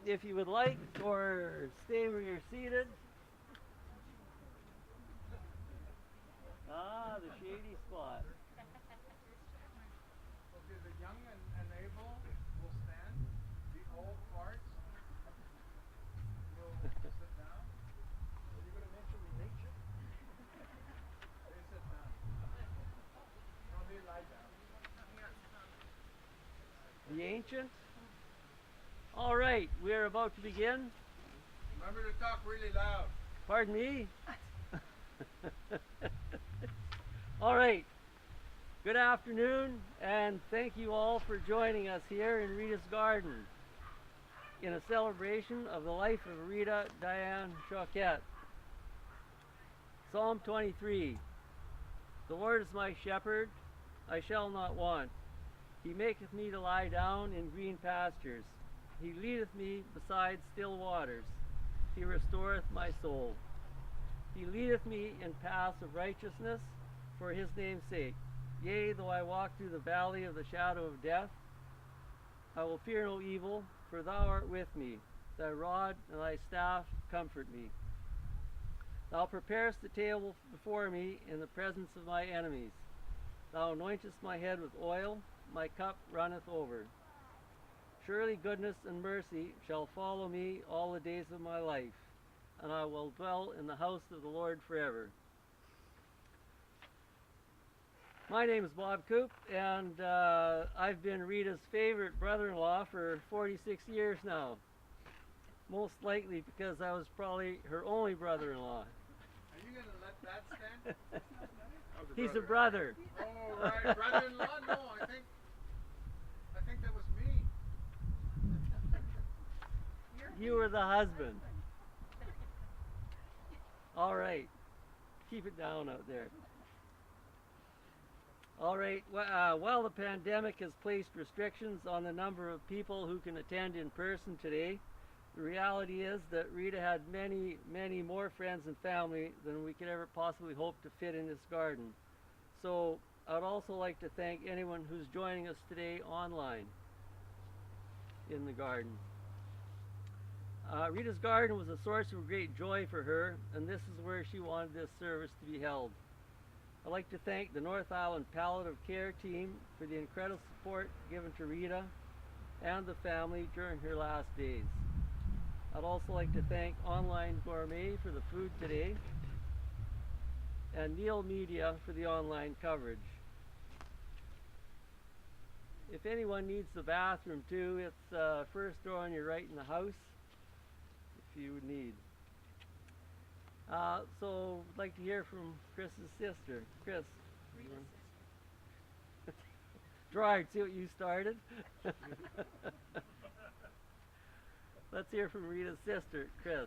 if you would like, or stay where you're seated. Ah, the shady spot. Okay, the young and able will stand. The old farts will sit down. Are you going to mention religion? They sit down. No, they lie down. The ancient. All right, we are about to begin. Remember to talk really loud. Pardon me? All right. Good afternoon, and thank you all for joining us here in Rita's garden in a celebration of the life of Rita Diane Choquette. Psalm 23. The Lord is my shepherd, I shall not want. He maketh me to lie down in green pastures. He leadeth me beside still waters. He restoreth my soul. He leadeth me in paths of righteousness for his name's sake. Yea, though I walk through the valley of the shadow of death, I will fear no evil, for thou art with me. Thy rod and thy staff comfort me. Thou preparest the table before me in the presence of my enemies. Thou anointest my head with oil, my cup runneth over. Surely goodness and mercy shall follow me all the days of my life, and I will dwell in the house of the Lord forever. My name is Bob Coop, and I've been Rita's favorite brother-in-law for 46 years now. Most likely because I was probably her only brother-in-law. Are you going to let that stand? He's a brother. Oh, right. Brother-in-law? No, I think that was me. You were the husband. All right. Keep it down out there. All right. While the pandemic has placed restrictions on the number of people who can attend in person today, the reality is that Rita had many, many more friends and family than we could ever possibly hope to fit in this garden. So I'd also like to thank anyone who's joining us today online in the garden. Rita's garden was a source of great joy for her, and this is where she wanted this service to be held. I'd like to thank the North Island Palliative Care team for the incredible support given to Rita and the family during her last days. I'd also like to thank Online Gourmet for the food today, and Neil Media for the online coverage. If anyone needs the bathroom too, it's first door on your right in the house if you need. So I'd like to hear from Chris's sister. Chris. Gerard, see what you started? Let's hear from Rita's sister, Chris.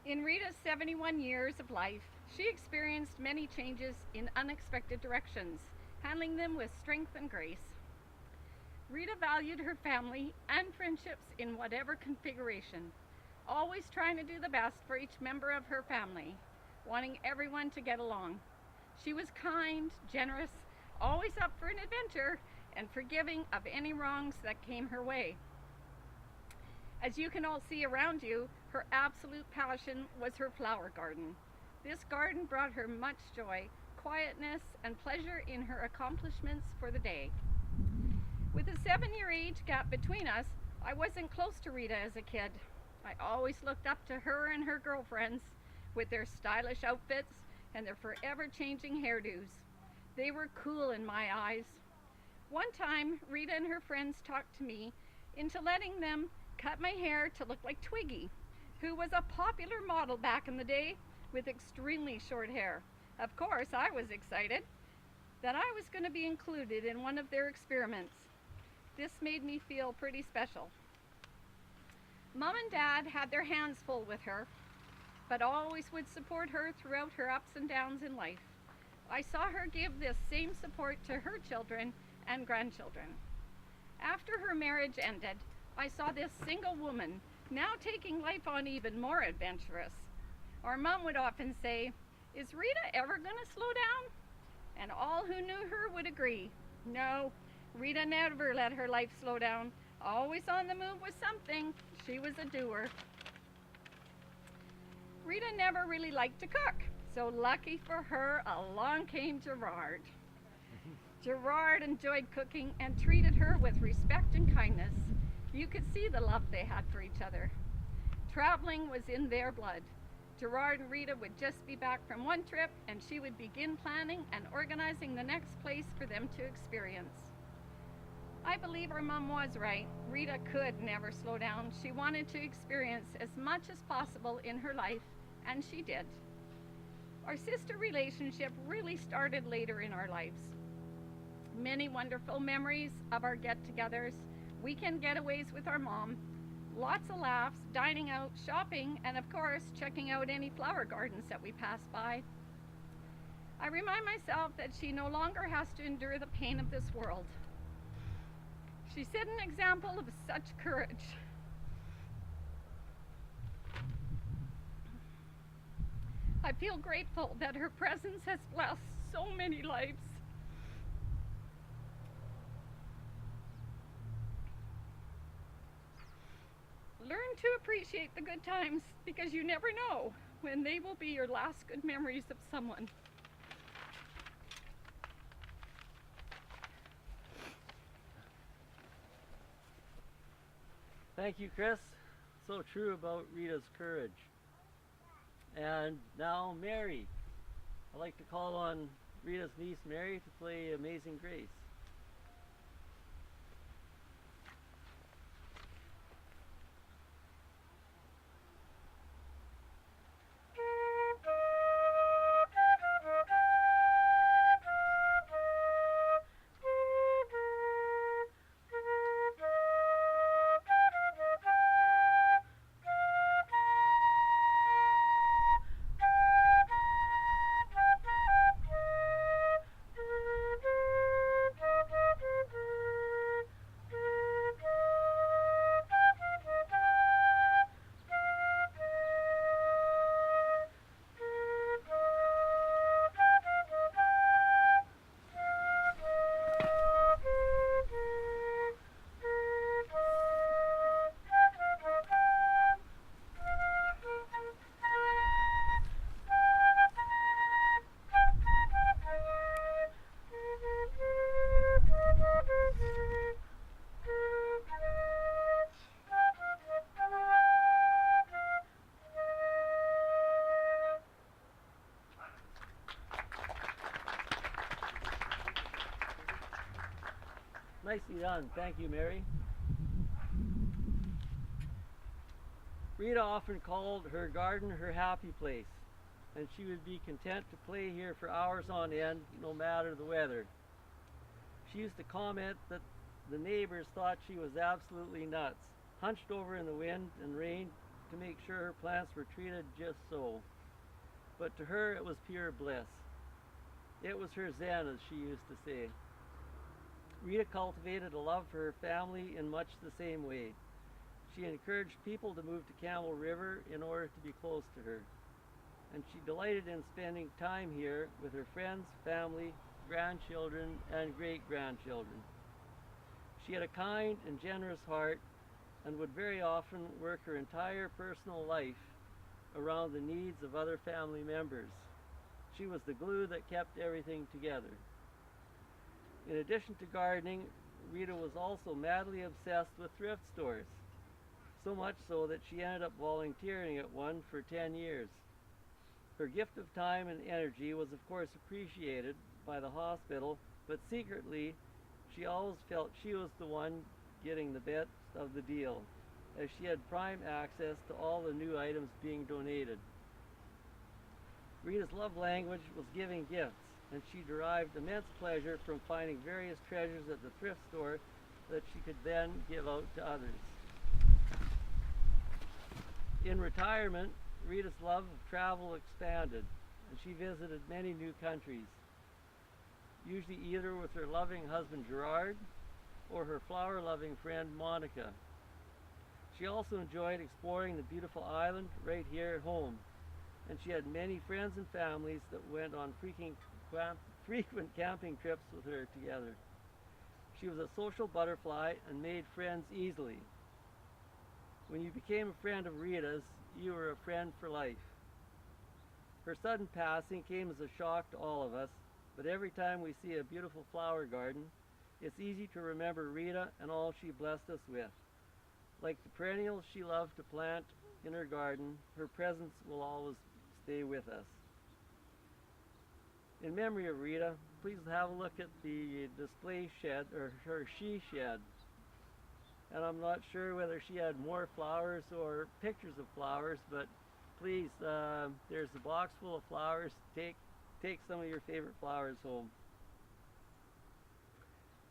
In Rita's 71 years of life, she experienced many changes in unexpected directions, handling them with strength and grace. Rita valued her family and friendships in whatever configuration, always trying to do the best for each member of her family, wanting everyone to get along. She was kind, generous, always up for an adventure, and forgiving of any wrongs that came her way. As you can all see around you, her absolute passion was her flower garden. This garden brought her much joy, quietness, and pleasure in her accomplishments for the day. With a 7-year age gap between us, I wasn't close to Rita as a kid. I always looked up to her and her girlfriends with their stylish outfits and their forever changing hairdos. They were cool in my eyes. One time, Rita and her friends talked to me into letting them cut my hair to look like Twiggy, who was a popular model back in the day with extremely short hair. Of course, I was excited that I was going to be included in one of their experiments. This made me feel pretty special. Mom and Dad had their hands full with her, but always would support her throughout her ups and downs in life. I saw her give this same support to her children and grandchildren. After her marriage ended, I saw this single woman now taking life on even more adventurous. Our mom would often say, Is Rita ever going to slow down? And all who knew her would agree. No, Rita never let her life slow down. Always on the move with something. She was a doer. Rita never really liked to cook, so lucky for her, along came Gerard. Gerard enjoyed cooking and treated her with respect and kindness. You could see the love they had for each other. Traveling was in their blood. Gerard and Rita would just be back from one trip, and she would begin planning and organizing the next place for them to experience. I believe our mom was right. Rita could never slow down. She wanted to experience as much as possible in her life, and she did. Our sister relationship really started later in our lives. Many wonderful memories of our get-togethers, weekend getaways with our mom, lots of laughs, dining out, shopping, and of course, checking out any flower gardens that we passed by. I remind myself that she no longer has to endure the pain of this world. She set an example of such courage. I feel grateful that her presence has blessed so many lives. Learn to appreciate the good times because you never know when they will be your last good memories of someone. Thank you, Chris. So true about Rita's courage. And now Mary. I'd like to call on Rita's niece Mary to play Amazing Grace. Nicely done. Thank you, Mary. Rita often called her garden her happy place, and she would be content to play here for hours on end, no matter the weather. She used to comment that the neighbors thought she was absolutely nuts, hunched over in the wind and rain to make sure her plants were treated just so. But to her it was pure bliss. It was her zen, as she used to say. Rita cultivated a love for her family in much the same way. She encouraged people to move to Camel River in order to be close to her. And she delighted in spending time here with her friends, family, grandchildren, and great-grandchildren. She had a kind and generous heart and would very often work her entire personal life around the needs of other family members. She was the glue that kept everything together. In addition to gardening, Rita was also madly obsessed with thrift stores, so much so that she ended up volunteering at one for 10 years. Her gift of time and energy was of course appreciated by the hospital, but secretly she always felt she was the one getting the best of the deal, as she had prime access to all the new items being donated. Rita's love language was giving gifts, and she derived immense pleasure from finding various treasures at the thrift store that she could then give out to others. In retirement, Rita's love of travel expanded, and she visited many new countries, usually either with her loving husband Gerard or her flower-loving friend Monica. She also enjoyed exploring the beautiful island right here at home, and she had many friends and families that went on frequent camping trips with her together. She was a social butterfly and made friends easily. When you became a friend of Rita's, you were a friend for life. Her sudden passing came as a shock to all of us, but every time we see a beautiful flower garden, it's easy to remember Rita and all she blessed us with. Like the perennials she loved to plant in her garden, her presence will always stay with us. In memory of Rita, please have a look at the display shed, or her she shed. And I'm not sure whether she had more flowers or pictures of flowers, but please, there's a box full of flowers. Take some of your favorite flowers home.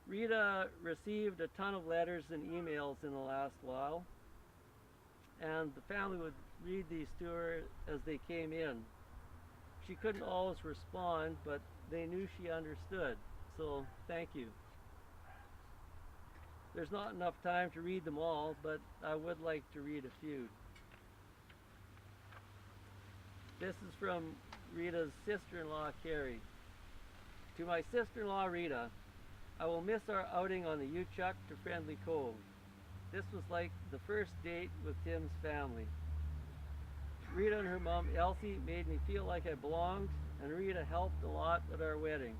Rita received a ton of letters and emails in the last while, and the family would read these to her as they came in. She couldn't always respond, but they knew she understood, so thank you. There's not enough time to read them all, but I would like to read a few. This is from Rita's sister-in-law, Carrie. To my sister-in-law, Rita, I will miss our outing on the U-Chuck to Friendly Cove. This was like the first date with Tim's family. Rita and her mom, Elsie, made me feel like I belonged, and Rita helped a lot at our wedding.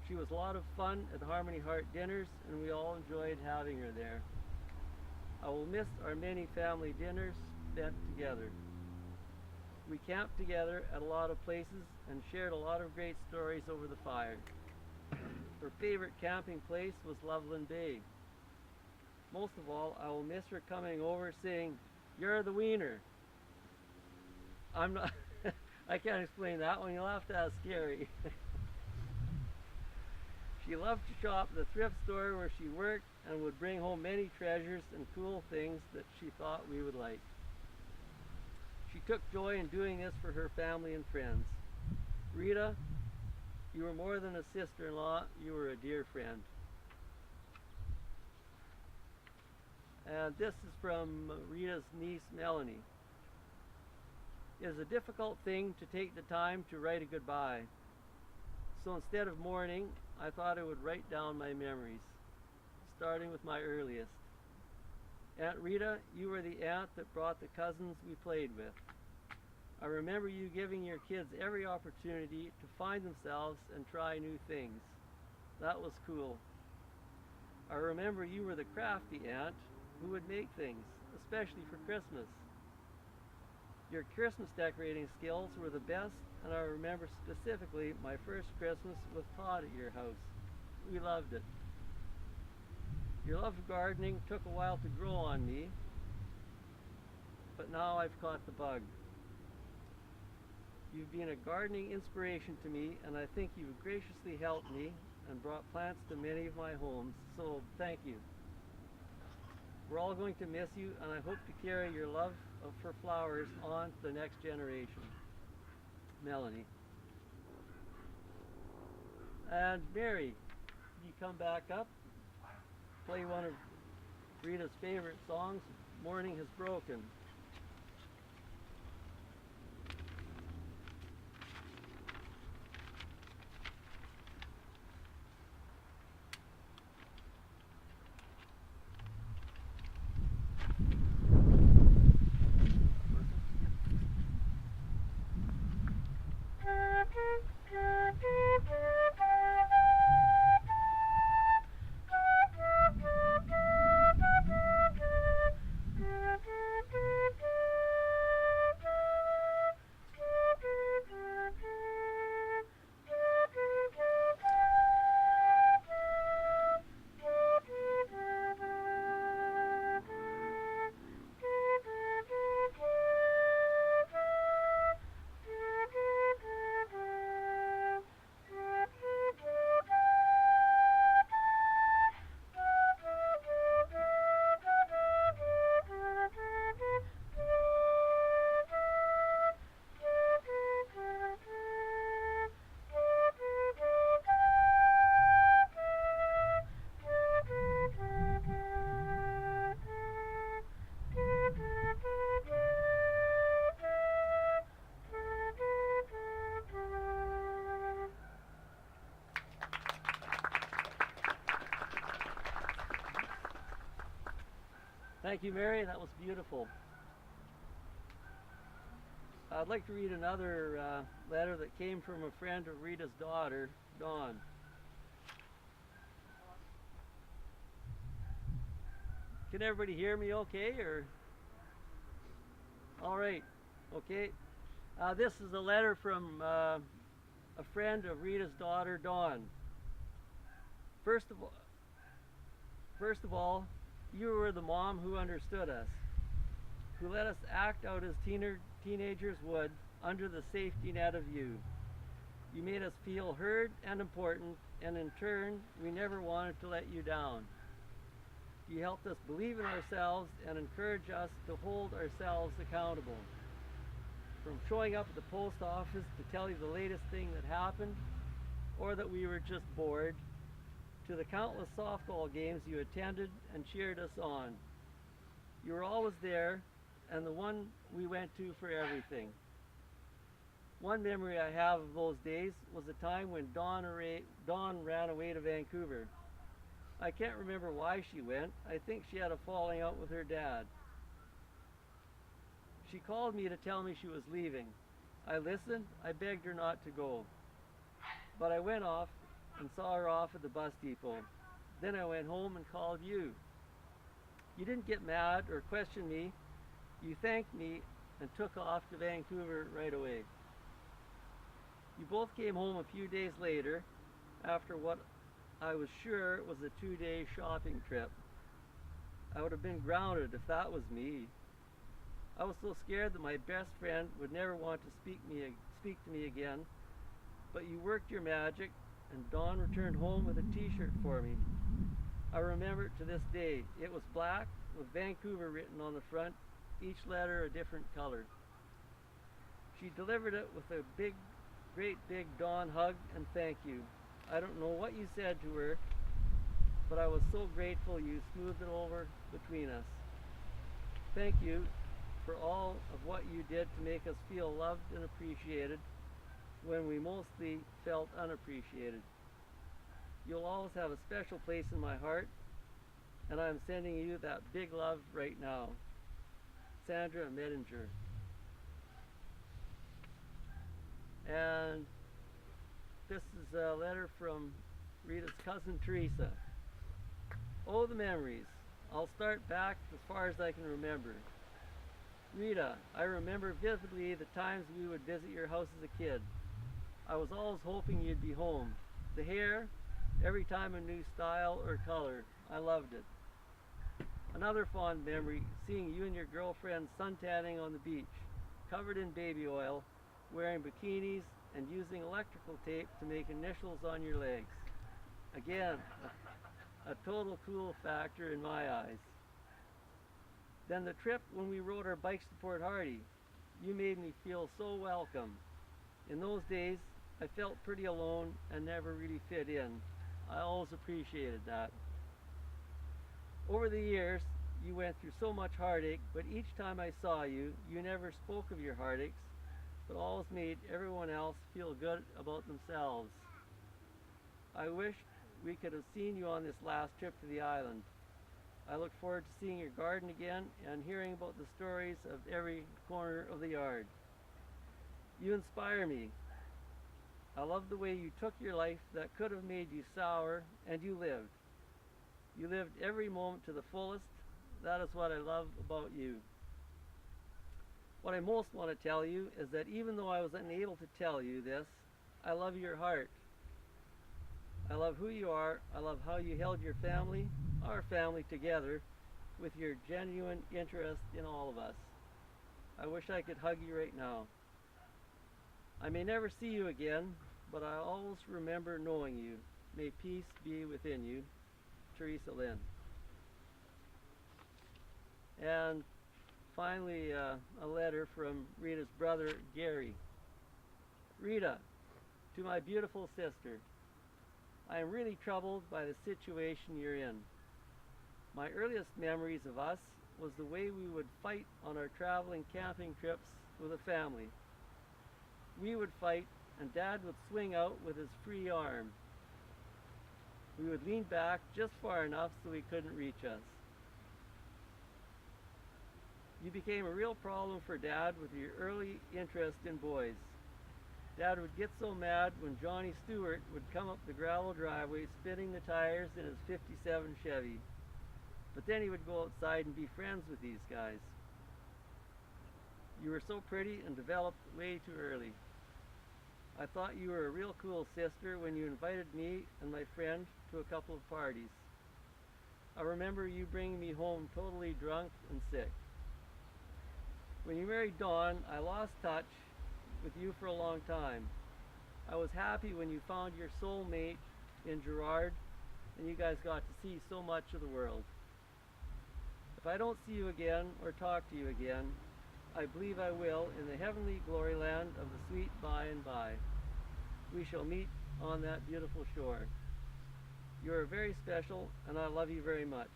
She was a lot of fun at Harmony Heart dinners, and we all enjoyed having her there. I will miss our many family dinners spent together. We camped together at a lot of places and shared a lot of great stories over the fire. Her favorite camping place was Loveland Bay. Most of all, I will miss her coming over saying, "You're the wiener." I'm not, I can't explain that one. You'll have to ask Gary. She loved to shop at the thrift store where she worked and would bring home many treasures and cool things that she thought we would like. She took joy in doing this for her family and friends. Rita, you were more than a sister-in-law, you were a dear friend. And this is from Rita's niece, Melanie. It is a difficult thing to take the time to write a goodbye. So instead of mourning, I thought I would write down my memories, starting with my earliest. Aunt Rita, you were the aunt that brought the cousins we played with. I remember you giving your kids every opportunity to find themselves and try new things. That was cool. I remember you were the crafty aunt who would make things, especially for Christmas. Your Christmas decorating skills were the best, and I remember specifically my first Christmas with Todd at your house. We loved it. Your love of gardening took a while to grow on me, but now I've caught the bug. You've been a gardening inspiration to me, and I think you've graciously helped me and brought plants to many of my homes, so thank you. We're all going to miss you, and I hope to carry your love for flowers on to the next generation. Melanie. And Mary, you come back up, play one of Rita's favorite songs, Morning Has Broken. Thank you, Mary. That was beautiful. I'd like to read another letter that came from a friend of Rita's daughter, Dawn. Can everybody hear me okay, or? All right, okay. This is a letter from a friend of Rita's daughter, Dawn. First of all, you were the mom who understood us, who let us act out as teenagers would under the safety net of you. You made us feel heard and important, and in turn, we never wanted to let you down. You helped us believe in ourselves and encourage us to hold ourselves accountable. From showing up at the post office to tell you the latest thing that happened, or that we were just bored, to the countless softball games you attended and cheered us on. You were always there, and the one we went to for everything. One memory I have of those days was a time when Dawn ran away to Vancouver. I can't remember why she went. I think she had a falling out with her dad. She called me to tell me she was leaving. I listened. I begged her not to go. But I went off and saw her off at the bus depot. Then I went home and called you. You didn't get mad or question me. You thanked me and took off to Vancouver right away. You both came home a few days later after what I was sure was a 2-day shopping trip. I would have been grounded if that was me. I was so scared that my best friend would never want to speak to me again, but you worked your magic, and Dawn returned home with a t-shirt for me. I remember it to this day. It was black with Vancouver written on the front, each letter a different color. She delivered it with a great big Dawn hug and thank you. I don't know what you said to her, but I was so grateful you smoothed it over between us. Thank you for all of what you did to make us feel loved and appreciated when we mostly felt unappreciated. You'll always have a special place in my heart, and I'm sending you that big love right now. Sandra Medinger. And this is a letter from Rita's cousin Teresa. Oh, the memories. I'll start back as far as I can remember. Rita, I remember vividly the times we would visit your house as a kid. I was always hoping you'd be home. The hair, every time a new style or color. I loved it. Another fond memory, seeing you and your girlfriend suntanning on the beach, covered in baby oil, wearing bikinis, and using electrical tape to make initials on your legs. Again, a total cool factor in my eyes. Then the trip when we rode our bikes to Port Hardy. You made me feel so welcome. In those days, I felt pretty alone and never really fit in. I always appreciated that. Over the years, you went through so much heartache, but each time I saw you, you never spoke of your heartaches, but always made everyone else feel good about themselves. I wish we could have seen you on this last trip to the island. I look forward to seeing your garden again and hearing about the stories of every corner of the yard. You inspire me. I love the way you took your life that could have made you sour, and you lived. You lived every moment to the fullest. That is what I love about you. What I most want to tell you is that even though I was unable to tell you this, I love your heart. I love who you are. I love how you held your family, our family, together with your genuine interest in all of us. I wish I could hug you right now. I may never see you again, but I always remember knowing you. May peace be within you. Teresa Lynn. And finally, a letter from Rita's brother, Gary. Rita, to my beautiful sister, I am really troubled by the situation you're in. My earliest memories of us was the way we would fight on our traveling camping trips with a family. We would fight, and Dad would swing out with his free arm. We would lean back just far enough so he couldn't reach us. You became a real problem for Dad with your early interest in boys. Dad would get so mad when Johnny Stewart would come up the gravel driveway spinning the tires in his '57 Chevy. But then he would go outside and be friends with these guys. You were so pretty and developed way too early. I thought you were a real cool sister when you invited me and my friend to a couple of parties. I remember you bringing me home totally drunk and sick. When you married Dawn, I lost touch with you for a long time. I was happy when you found your soulmate in Gerard and you guys got to see so much of the world. If I don't see you again or talk to you again, I believe I will in the heavenly glory land of the sweet by and by. We shall meet on that beautiful shore. You are very special and I love you very much.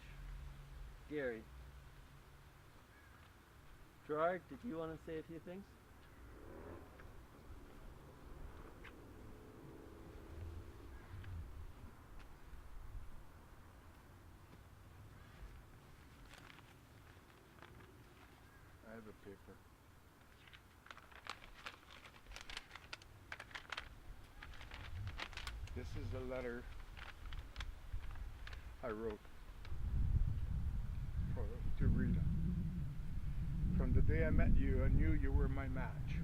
Gary. Gerard, did you want to say a few things? I have a paper. This is a letter I wrote to Rita. From the day I met you, I knew you were my match.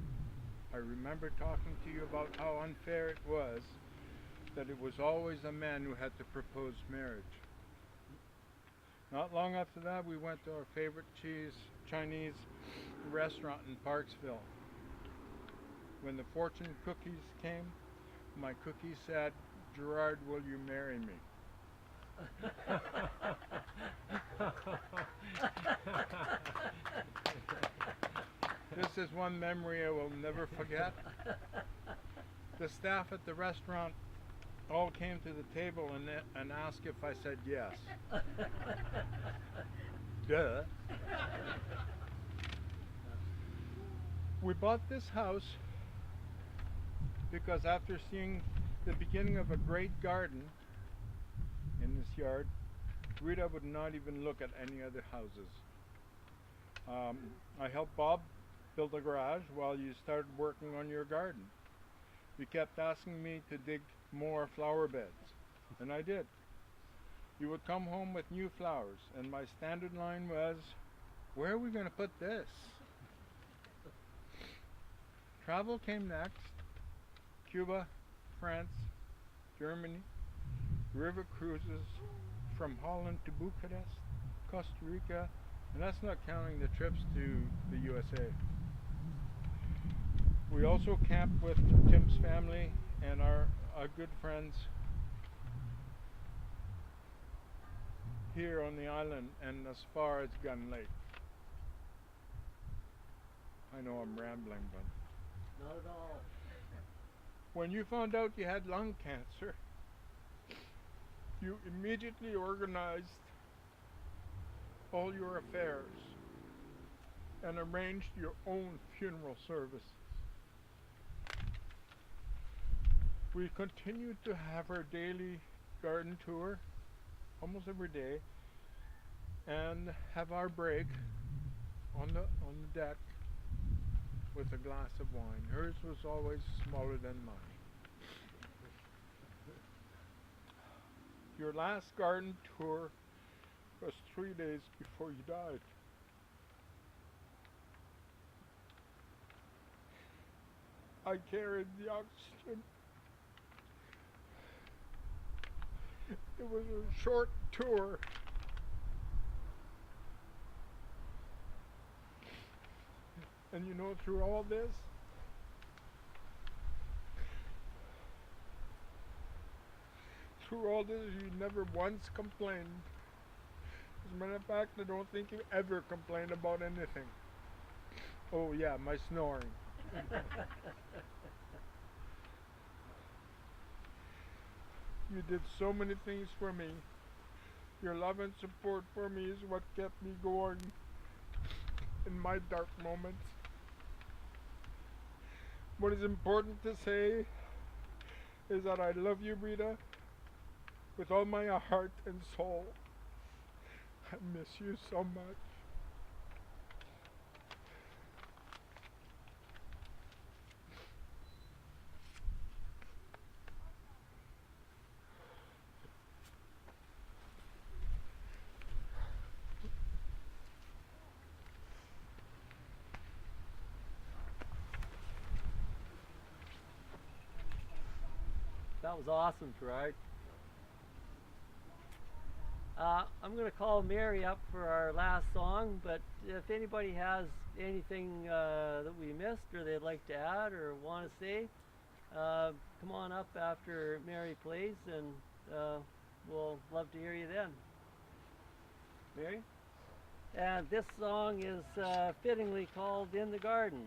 I remember talking to you about how unfair it was that it was always a man who had to propose marriage. Not long after that, we went to our favorite Chinese restaurant in Parksville. When the fortune cookies came, my cookie said, "Gerard, will you marry me?" This is one memory I will never forget. The staff at the restaurant all came to the table and asked if I said yes. Duh. We bought this house because after seeing the beginning of a great garden in this yard, Rita would not even look at any other houses. I helped Bob build a garage while you started working on your garden. You kept asking me to dig more flower beds, and I did. You would come home with new flowers, and my standard line was, "Where are we going to put this?" Travel came next. Cuba, France, Germany, river cruises from Holland to Bucharest, Costa Rica, and that's not counting the trips to the USA. We also camped with Tim's family and our good friends here on the island and as far as Gun Lake. I know I'm rambling, but Not at all. when you found out you had lung cancer, you immediately organized all your affairs and arranged your own funeral services. We continued to have our daily garden tour almost every day and have our break on the deck with a glass of wine. Hers was always smaller than mine. Your last garden tour was 3 days before you died. I carried the oxygen. It was a short tour. And you know, through all this, you never once complained. As a matter of fact, I don't think you ever complained about anything. Oh yeah, my snoring. You did so many things for me. Your love and support for me is what kept me going in my dark moments. What is important to say is that I love you, Rita, with all my heart and soul. I miss you so much. That was awesome, Gerard. I'm going to call Mary up for our last song, but if anybody has anything that we missed or they'd like to add or want to say, come on up after Mary plays, and we'll love to hear you then. Mary? And this song is fittingly called In the Garden.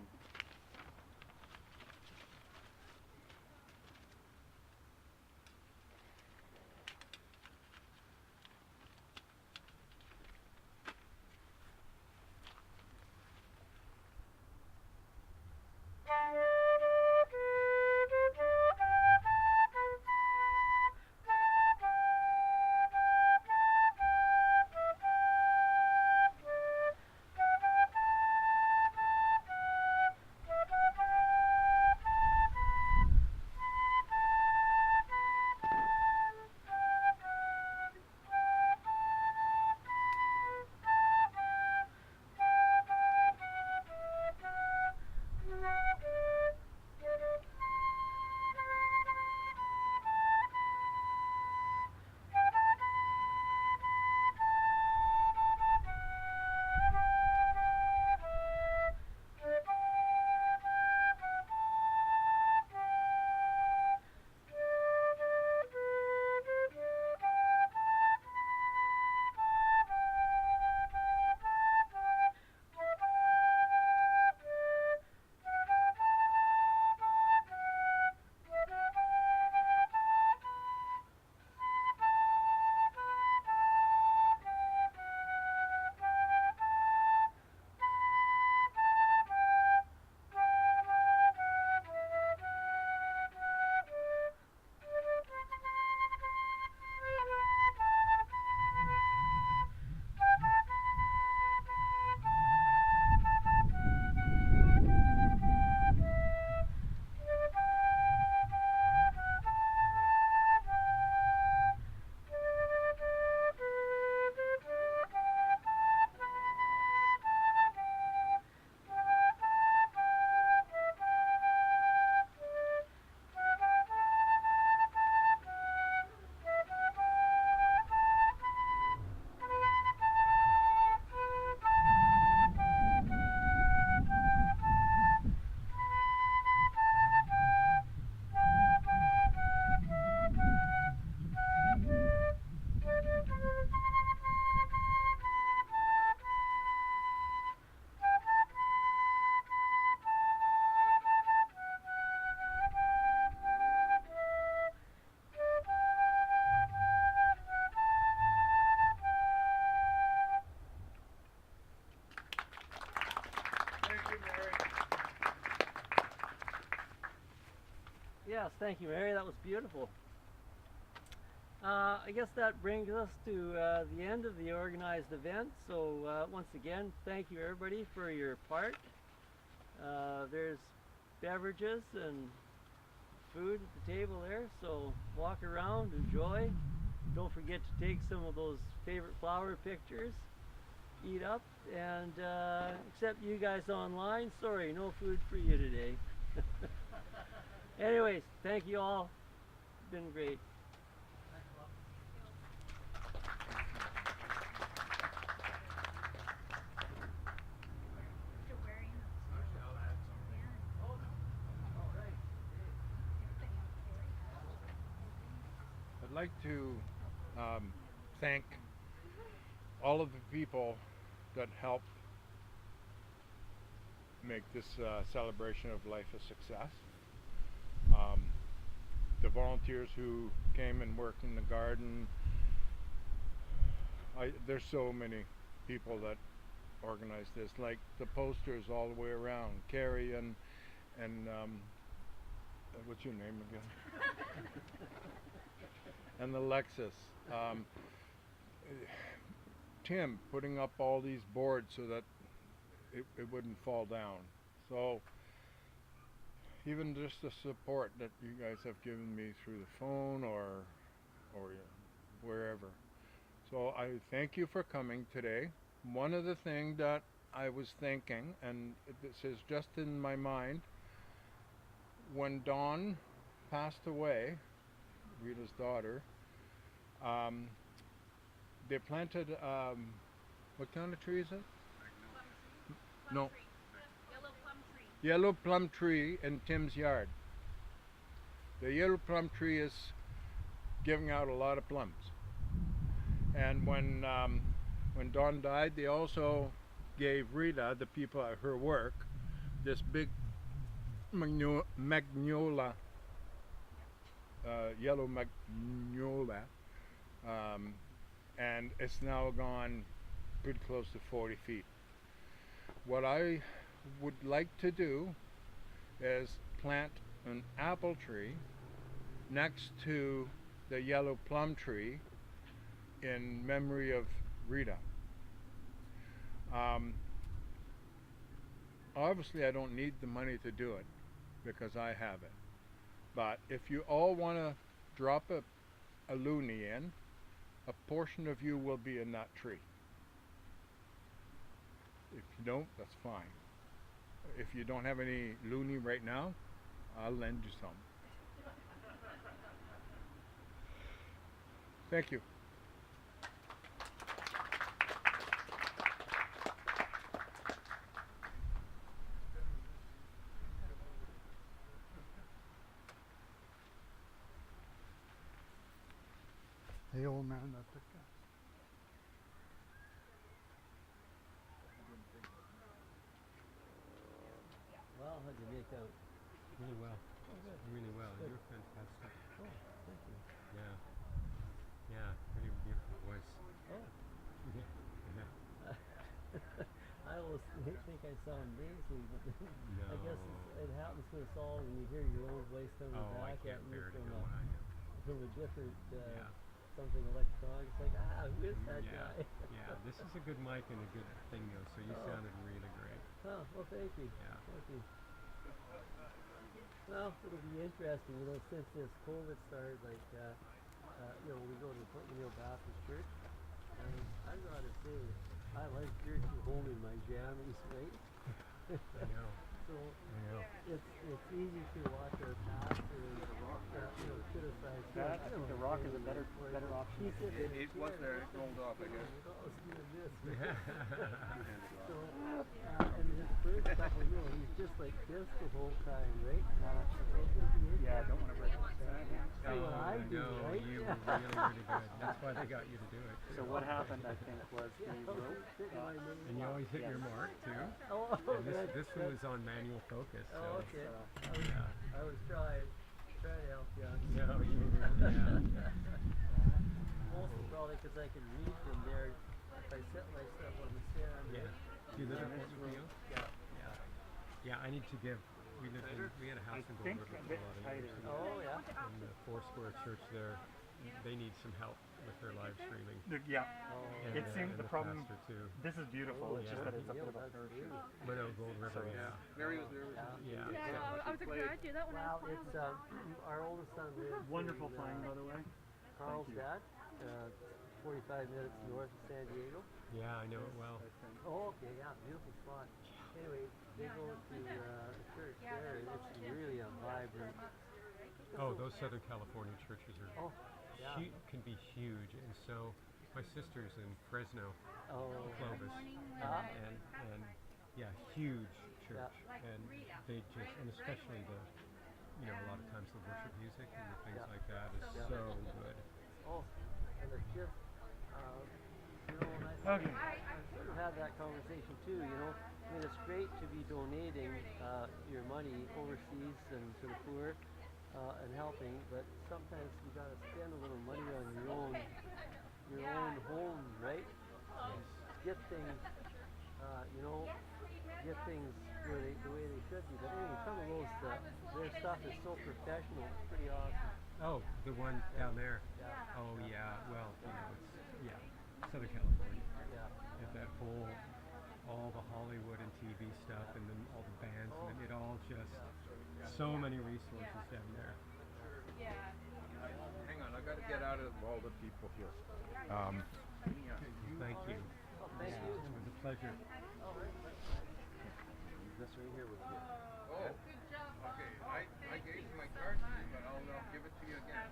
Yes, thank you, Mary. That was beautiful. I guess that brings us to the end of the organized event. So once again, thank you everybody for your part. There's beverages and food at the table there, so walk around, enjoy. Don't forget to take some of those favorite flower pictures, eat up, and except you guys online, sorry, no food for you today. Anyways, thank you all. It's been great. I'd like to thank all of the people that helped make this celebration of life a success. The volunteers who came and worked in the garden. There's so many people that organized this, like the posters all the way around. Carrie and what's your name again? And Alexis. Tim putting up all these boards so that it wouldn't fall down. So even just the support that you guys have given me through the phone or wherever. So I thank you for coming today. One of the things that I was thinking, and this is just in my mind, when Dawn passed away, Rita's daughter. Um, they planted, what kind of tree is it? No, Yellow plum tree. yellow plum tree in Tim's yard. The yellow plum tree is giving out a lot of plums. And when Dawn died, they also gave Rita, the people at her work, this big magnolia, yellow magnolia, and it's now gone pretty close to 40 feet. What I would like to do is plant an apple tree next to the yellow plum tree in memory of Rita. Obviously, I don't need the money to do it because I have it. But if you all want to drop a loonie in, a portion of you will be in that tree. If you don't, that's fine. If you don't have any loonie right now, I'll lend you some. Thank you. Hey, old man, that's a guy. Well, how'd you make out? Really well. Oh, good. Really well. Good. You're fantastic. Oh, thank you. Yeah. Yeah. Really beautiful voice. Oh. Yeah. Yeah. I always think I sound nasally, but I guess No. it happens to us all when you hear your own voice coming Oh, I back can't at you bear to from hear a, what I am. from a different Yeah. something electronic. It's like, who is that Yeah. guy? Yeah. This is a good mic and a good thing, though. So you Oh. sounded really great. Oh, well, thank you. Yeah. Thank you. Well, it'll be interesting, since this COVID started, we go to the Portland Baptist Church, and I'd rather say I like church at home in my jammies, right? I know. So I know. it's easy to watch our pastor and criticize him. I think the Rock is a better option. He sits in It his was chair, there, rolled off, I guess. oh, it's doing this. Yeah. So, and his first couple, he's just like this the whole time, right? Yeah, I don't want to break it. See what I do, no, right? you were really, really good. That's why they got you to do it. So what happened, I think, was he wrote. And you always hit Yes. your mark too. Oh, And good, this one good. was on manual focus. So. Oh, okay. Yeah. I was trying to help you. No, you were. Yeah. Mostly probably because I can read from there if I set myself on the stand. Yeah. right? Do you live in Fort Worth? Yeah. Yeah. Yeah, I need to give. We had a house in Gold think River a for bit a lot of tighter. years. Oh, yeah. And the Foursquare Church there, they need some help with their live streaming. Yeah, Oh, And, It seems and the problem- pastor too. this is beautiful. Oh, It's just yeah. that it's a bit of a That's parachute. beautiful. But no, Gold River, yeah. Mary was nervous. Yeah. Yeah. I was like, did I do that when I Well, was it's our oldest son lives Wonderful in, playing, by the way. Carlsbad, 45 minutes north of San Diego. Yeah, I know it well. Oh, okay, yeah, beautiful spot. Anyway, they go to church there, and it's really a vibrant. Oh, those Southern California churches are Oh, yeah. can be huge, and so my sister's in Fresno, Oh, Clovis, Ah. and yeah, huge church, and they just, and especially a lot of times the worship music and the things Yeah. like that is Yeah. so good. oh, and it's just, and Okay. I sort of had that conversation too, I mean, it's great to be donating your money overseas and to the poor and helping, but sometimes you got to spend a little money on your own home, right? Get things, get things the way they should be. But anyway, some of those, their stuff is so professional, it's pretty awesome. Oh, the one down there. Yeah. Oh yeah, well, it's Southern California. Yeah. And that whole, all the Hollywood and TV stuff, and then all the bands, and it all just, so many resources down there. Hang on, I gotta get out of all the people here. Thank you. Oh, thank you. It was a pleasure. This right here was good. Oh, okay. I gave you my card, but I'll give it to you again.